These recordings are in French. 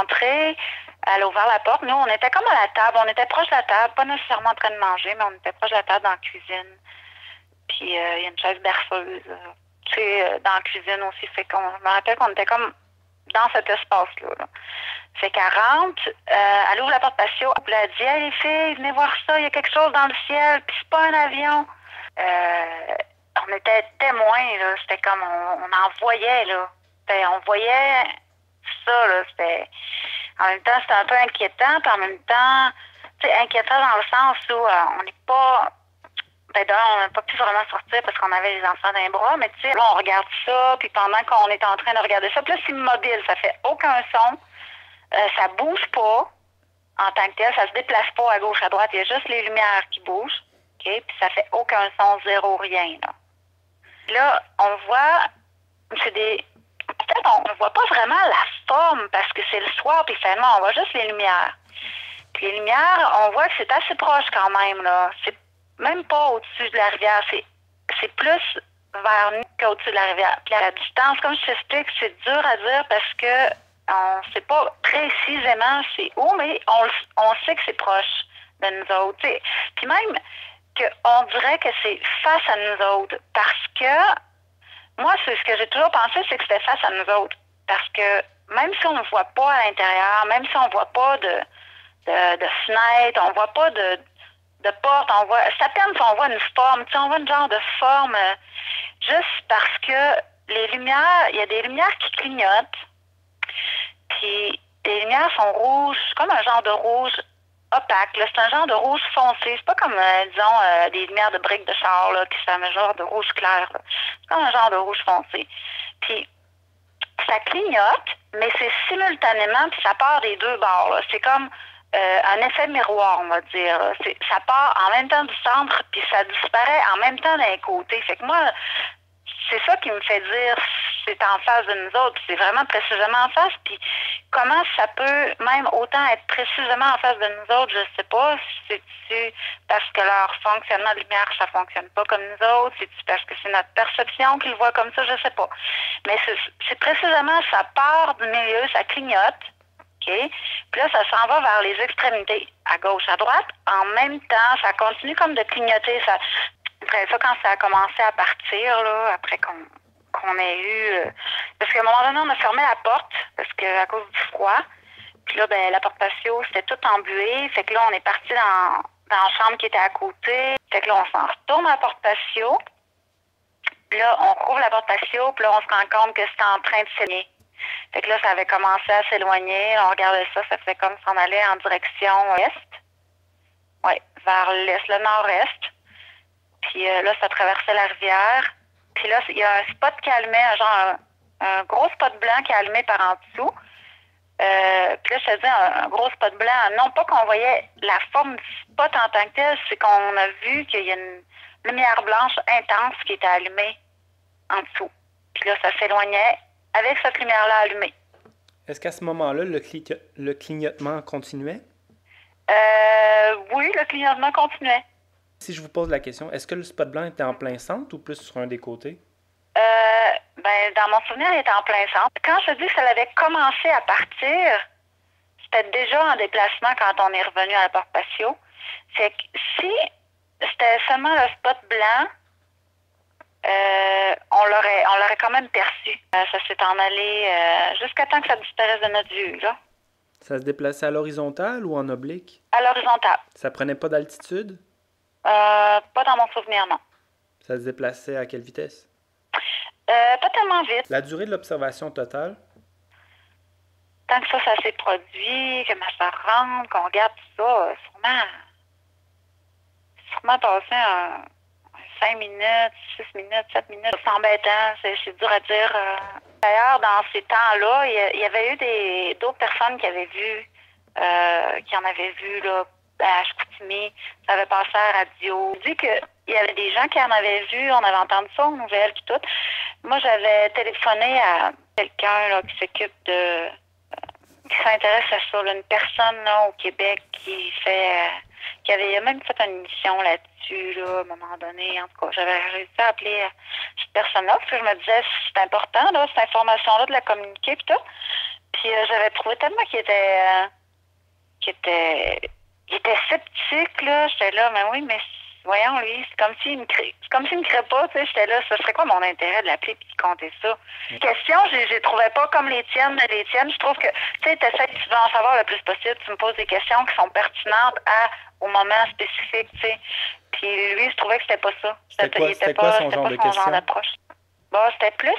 rentrée, elle a ouvert la porte. Nous, on était comme à la table. On était proche de la table, pas nécessairement en train de manger, mais on était proche de la table dans la cuisine. Puis, il y a une chaise berceuse, tu sais, dans la cuisine aussi. Fait qu'on, je me rappelle qu'on était comme dans cet espace-là. Là. Fait qu'elle rentre, elle ouvre la porte patio, puis elle dit « Hey, les filles, venez voir ça, il y a quelque chose dans le ciel, puis c'est pas un avion. » On était témoins, là. C'était comme, on en voyait, là. On voyait ça, là. C'était, en même temps, c'était un peu inquiétant, puis en même temps, tu sais, inquiétant dans le sens où on n'est pas... d'ailleurs, on n'a pas pu vraiment sortir parce qu'on avait les enfants dans les bras, mais tu sais, là, on regarde ça, puis pendant qu'on est en train de regarder ça, puis là, c'est immobile, ça fait aucun son, ça bouge pas en tant que tel, ça se déplace pas à gauche, à droite, il y a juste les lumières qui bougent, OK, puis ça fait aucun son, zéro, rien, là. Là, on voit, c'est des... Peut-être on ne voit pas vraiment la forme parce que c'est le soir, puis finalement, on voit juste les lumières. Puis les lumières, on voit que c'est assez proche quand même, là. C'est même pas au-dessus de la rivière, c'est plus vers nous qu'au-dessus de la rivière. Puis à la distance, comme je t'explique, c'est dur à dire parce que on ne sait pas précisément c'est où, mais on sait que c'est proche de nous autres. T'sais. Puis même qu'on dirait que c'est face à nous autres parce que moi, c'est ce que j'ai toujours pensé, c'est que c'était face à nous autres. Parce que même si on ne voit pas à l'intérieur, même si on ne voit pas de fenêtre, on ne voit pas de porte, on voit, c'est à peine si on voit une forme, tu sais, on voit une genre de forme, juste parce que les lumières, il y a des lumières qui clignotent, puis les lumières sont rouges, comme un genre de rouge opaque, là, c'est un genre de rouge foncé, c'est pas comme, disons, des lumières de briques de char, là, qui sont un genre de rouge clair, là. C'est comme un genre de rouge foncé. Puis, ça clignote, mais c'est simultanément, puis ça part des deux bords, là. C'est comme un effet miroir, on va dire. Ça part en même temps du centre, puis ça disparaît en même temps d'un côté. Fait que moi, c'est ça qui me fait dire c'est en face de nous autres, puis c'est vraiment précisément en face. Puis comment ça peut même autant être précisément en face de nous autres, je sais pas. C'est-tu parce que leur fonctionnement de lumière, ça fonctionne pas comme nous autres? C'est-tu parce que c'est notre perception qu'ils le voient comme ça? Je sais pas. Mais c'est précisément, ça part du milieu, ça clignote. OK? Puis là, ça s'en va vers les extrémités, à gauche, à droite. En même temps, ça continue comme de clignoter. Après ça, quand ça a commencé à partir, là, après qu'on ait eu... parce qu'à un moment donné, on a fermé la porte, parce que à cause du froid. Puis là, ben, la porte patio, c'était tout embué. Fait que là, on est parti dans la chambre qui était à côté. Fait que là, on s'en retourne à la porte patio. Puis là, on rouvre la porte patio, puis là, on se rend compte que c'était en train de saigner. Fait que là, ça avait commencé à s'éloigner. On regardait ça, ça fait comme s'en allait en direction est. Oui, vers l'est, le nord-est. Puis là, ça traversait la rivière. Puis là, il y a un spot qui allumait, un gros spot blanc qui allumait par en dessous. Puis là, je te dis, un gros spot blanc. Non pas qu'on voyait la forme du spot en tant que tel, c'est qu'on a vu qu'il y a une lumière blanche intense qui était allumée en dessous. Puis là, ça s'éloignait avec cette lumière-là allumée. Est-ce qu'à ce moment-là, le clignotement continuait? Oui, le clignotement continuait. Si je vous pose la question, est-ce que le spot blanc était en plein centre ou plus sur un des côtés? Ben, dans mon souvenir, il était en plein centre. Quand je dis que ça avait commencé à partir, c'était déjà en déplacement quand on est revenu à la porte patio. Fait que si c'était seulement le spot blanc, on l'aurait quand même perçu. Ça s'est en allé jusqu'à temps que ça disparaisse de notre vue, là. Ça se déplaçait à l'horizontale ou en oblique? À l'horizontale. Ça prenait pas d'altitude? Pas dans mon souvenir, non. Ça se déplaçait à quelle vitesse? Pas tellement vite. La durée de l'observation totale? Tant que ça s'est produit, que ça rentre, qu'on regarde tout ça, sûrement passé 5 minutes, 6 minutes, 7 minutes. C'est embêtant, c'est dur à dire. D'ailleurs, dans ces temps-là, il y avait eu d'autres personnes qui avaient vu, qui en avaient vu là, à Chicoutimi, ça avait passé à la radio. Il dit qu'il y avait des gens qui en avaient vu, on avait entendu ça aux nouvelles puis tout. Moi, j'avais téléphoné à quelqu'un là, qui s'occupe de... qui s'intéresse à ça, là, une personne là, au Québec qui avait même fait une émission là-dessus, là, à un moment donné. En tout cas, j'avais réussi à appeler cette personne-là, parce que je me disais, c'est important, là, cette information-là, de la communiquer, puis tout. Puis j'avais trouvé tellement qu'il était, il était sceptique, là. J'étais là, mais oui, mais voyons, lui, c'est comme s'il me crée pas, tu sais. J'étais là, ça serait quoi mon intérêt de l'appeler puis de compter ça? Les questions, je les trouvais pas comme les tiennes, mais les tiennes, je trouve que, tu sais, tu veux en savoir le plus possible, tu me poses des questions qui sont pertinentes au moment spécifique, tu sais. Puis lui, je trouvais que c'était pas ça. C'était quoi son genre de question? D'approche. Bon, c'était plus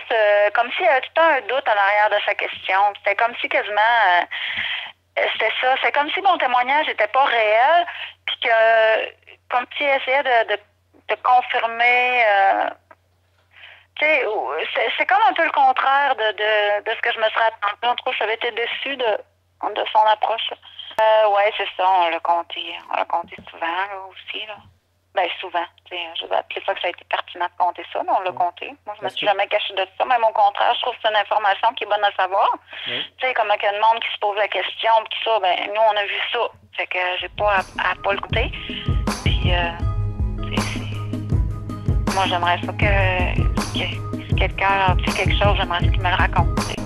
comme s'il y avait tout le temps un doute en arrière de sa question. C'était comme si quasiment c'était ça. C'est comme si mon témoignage n'était pas réel, puis que comme s'il essayait de confirmer. Tu sais, c'est comme un peu le contraire de ce que je me serais attendue. En tout cas, j'avais été déçue de son approche. Ouais, c'est ça. On l'a compté souvent là, aussi là. Ben souvent, tu sais, je vais appeler ça que ça a été pertinent de compter ça, mais on l'a compté. Moi, je me suis jamais cachée de ça, même au contraire, je trouve que c'est une information qui est bonne à savoir. Tu sais, comme il y a le monde qui se pose la question, puis ça, ben nous, on a vu ça. Fait que j'ai pas à pas l'écouter. Puis, moi, j'aimerais ça que si quelqu'un a fait quelque chose, j'aimerais ça qu'il me le raconte.